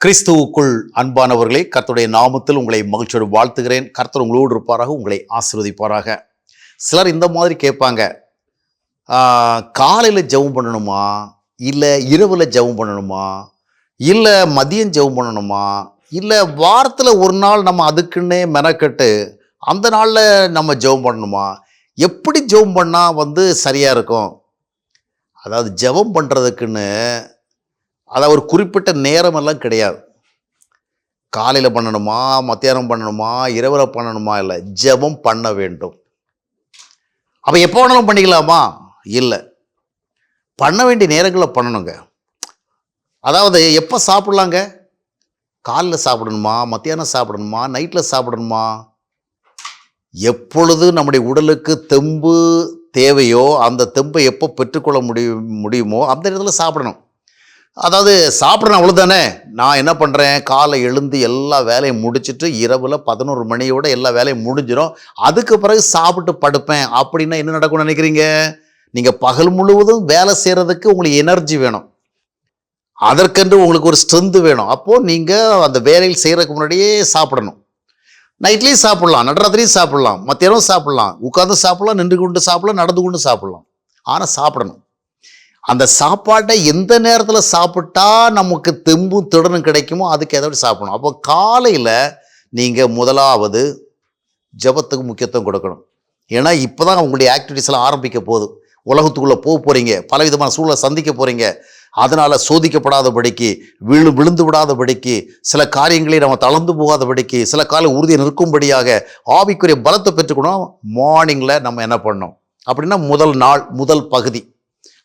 கிறிஸ்துவுக்குள் அன்பானவர்களே, கர்த்தருடைய நாமத்தில் உங்களை மகிழ்ச்சியோடு வாழ்த்துகிறேன். கர்த்தர் உங்களோடு இருப்பாராக, உங்களை ஆசீர்வதிப்பாராக. சிலர் இந்த மாதிரி கேட்பாங்க, காலையில் ஜெபம் பண்ணணுமா, இல்லை இரவில் ஜெபம் பண்ணணுமா, இல்லை மதியம் ஜெபம் பண்ணணுமா, இல்லை வாரத்தில் ஒரு நாள் நம்ம அதுக்குன்னே மெனக்கட்டு அந்த நாளில் நம்ம ஜெபம் பண்ணணுமா, எப்படி ஜெபம் பண்ணால் சரியாக இருக்கும்? அதாவது ஜெபம் பண்ணுறதுக்குன்னு அதாவது ஒரு குறிப்பிட்ட நேரமெல்லாம் கிடையாது. காலையில் பண்ணணுமா, மத்தியானம் பண்ணணுமா, இரவில் பண்ணணுமா, இல்லை, ஜெபம் பண்ண வேண்டும். அப்போ எப்போ வேணாலும் பண்ணிக்கலாமா? இல்லை, பண்ண வேண்டிய நேரங்களில் பண்ணணுங்க. அதாவது எப்போ சாப்பிட்லாங்க? காலையில் சாப்பிடணுமா, மத்தியானம் சாப்பிடணுமா, நைட்டில் சாப்பிடணுமா? எப்பொழுது நம்முடைய உடலுக்கு தெம்பு தேவையோ அந்த தெம்பை எப்போ பெற்றுக்கொள்ள முடியுமோ அந்த இடத்துல சாப்பிடணும். அதாவது சாப்பிட்றேன் அவ்வளோதானே. நான் என்ன பண்ணுறேன், காலை எழுந்து எல்லா வேலையும் முடிச்சுட்டு இரவில் 11 மணியோடு எல்லா வேலையும் முடிஞ்சிடும், அதுக்கு பிறகு சாப்பிட்டு படுப்பேன் அப்படின்னா என்ன நடக்கும்னு நினைக்கிறீங்க? நீங்கள் பகல் முழுவதும் வேலை செய்கிறதுக்கு உங்களுக்கு எனர்ஜி வேணும், அதற்கென்று உங்களுக்கு ஒரு ஸ்ட்ரென்த்து வேணும். அப்போது நீங்கள் அந்த வேலையில் செய்கிறதுக்கு முன்னாடியே சாப்பிடணும். நைட்லேயும் சாப்பிட்லாம், நடுராத்திரியும் சாப்பிட்லாம், மத்தியானம் சாப்பிட்லாம், உட்காந்து சாப்பிட்லாம், நின்று கொண்டு சாப்பிட்லாம், நடந்து கொண்டு சாப்பிட்லாம். ஆனால் சாப்பிடணும். அந்த சாப்பாட்டை எந்த நேரத்தில் சாப்பிட்டா நமக்கு தெம்பும் திடனும் கிடைக்குமோ அதுக்கு எதாவது சாப்பிடணும். அப்போ காலையில் நீங்கள் முதலாவது ஜெபத்துக்கு முக்கியத்துவம் கொடுக்கணும். ஏன்னா இப்போ தான் உங்களுடைய ஆக்டிவிட்டீஸ்லாம் ஆரம்பிக்க போகுது. உலகத்துக்குள்ளே போகிறீங்க, பலவிதமான சூழலை சந்திக்க போகிறீங்க. அதனால் சோதிக்கப்படாதபடிக்கு, விழுந்து விடாதபடிக்கு, சில காரியங்களை நம்ம தளர்ந்து போகாதபடிக்கு, சில காலம் உறுதியை நிற்கும்படியாக ஆவிக்குரிய பலத்தை பெற்றுக்கணும். மார்னிங்கில் நம்ம என்ன பண்ணணும் அப்படின்னா, முதல் பகுதி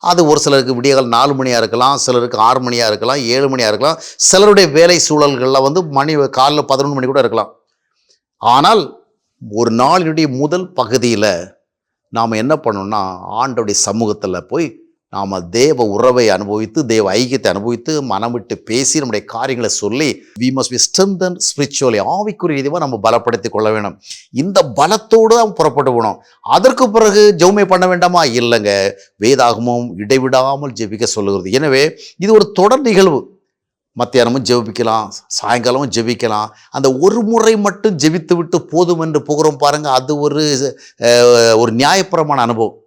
அது ஒரு சிலருக்கு விடியகால் 4 மணியாக இருக்கலாம், சிலருக்கு 6 மணியாக இருக்கலாம், 7 மணியாக இருக்கலாம், சிலருடைய வேலை சூழல்களில் காலைல 11 மணி கூட இருக்கலாம். ஆனால் ஒரு நாளினுடைய முதல் பகுதியில் நாம் என்ன பண்ணோம்னா, ஆண்டவருடைய சமூகத்தில் போய் நாம் தேவ உறவை அனுபவித்து, தேவ ஐக்கியத்தை அனுபவித்து, மனம் விட்டு பேசி, நம்முடைய காரியங்களை சொல்லி, we must be strengthen spiritually, ஆவிக்குரிய ரீதியாக நம்ம பலப்படுத்தி கொள்ள வேணும். இந்த பலத்தோடு தான் புறப்பட்டு போகணும். அதற்கு பிறகு ஜெபமே பண்ண வேண்டாமா? இல்லைங்க, வேதாகமும் இடைவிடாமல் ஜெபிக்க சொல்லுகிறது. எனவே இது ஒரு தொடர் நிகழ்வு. மத்தியானமும் ஜெபிக்கலாம், சாயங்காலமும் ஜெபிக்கலாம். அந்த ஒரு முறை மட்டும் ஜெபித்து விட்டு போதும் என்று போகிறோம் பாருங்கள், அது ஒரு நியாயப்பிரமான அனுபவம்.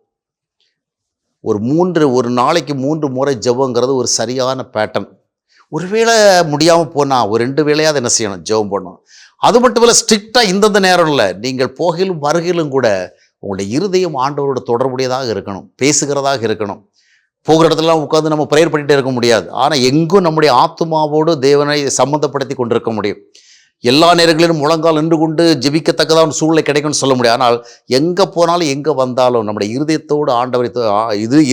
ஒரு நாளைக்கு 3 முறை ஜெபங்கிறது ஒரு சரியான பேட்டர்ன். ஒருவேளை முடியாமல் போனால் ஒரு 2 வேளையாவது என்ன செய்யணும், ஜெபம் பண்ணணும். அது மட்டும் இல்லை, ஸ்ட்ரிக்டாக இந்தந்த நேரம் இல்லை, நீங்கள் போகையிலும் வருகையிலும் கூட உங்களுடைய இருதயம் ஆண்டவரோட தொடர்புடையதாக இருக்கணும், பேசுகிறதாக இருக்கணும். போகிற இடத்துலலாம் உட்காந்து நம்ம ப்ரேயர் பண்ணிகிட்டே இருக்க முடியாது. ஆனால் எங்கும் நம்முடைய ஆத்மாவோடு தேவனை சம்மந்தப்படுத்தி கொண்டிருக்க முடியும். எல்லா நேரங்களிலும் முழங்கால் நின்று கொண்டு ஜெபிக்கத்தக்கதான் சூழ்நிலை கிடைக்கும்னு சொல்ல முடியாது. ஆனால் எங்கே போனாலும் எங்கே வந்தாலும் நம்முடைய இருதயத்தோடு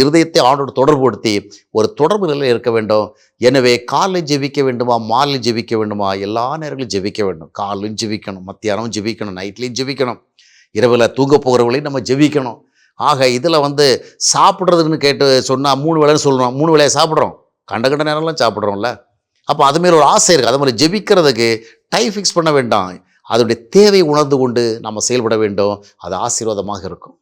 இருதயத்தை ஆண்டோடு தொடர்புபடுத்தி ஒரு தொடர்பு நிலையில் இருக்க வேண்டும். எனவே காலையில் ஜெபிக்க வேண்டுமா, மாலையில் ஜெபிக்க வேண்டுமா, எல்லா நேரங்களும் ஜெபிக்க வேண்டும். காலையும் ஜெபிக்கணும், மத்தியானமும் ஜெபிக்கணும், நைட்லேயும் ஜெபிக்கணும், இரவில் தூங்க போகிறவர்களையும் நம்ம ஜெபிக்கணும். ஆக இதில் சாப்பிட்றதுன்னு கேட்டு சொன்னால் 3 வேளைன்னு சொல்கிறோம். 3 வேளையை சாப்பிட்றோம், கண்ட நேரம்லாம் சாப்பிட்றோம்ல. அப்போ அது மேலே ஒரு ஆசை இருக்குது. அது மாதிரி ஜெபிக்கிறதுக்கு டைம் ஃபிக்ஸ் பண்ண வேண்டாம். அதனுடைய தேவையை உணர்ந்து கொண்டு நம்ம செயல்பட வேண்டும். அது ஆசீர்வாதமாக இருக்கும்.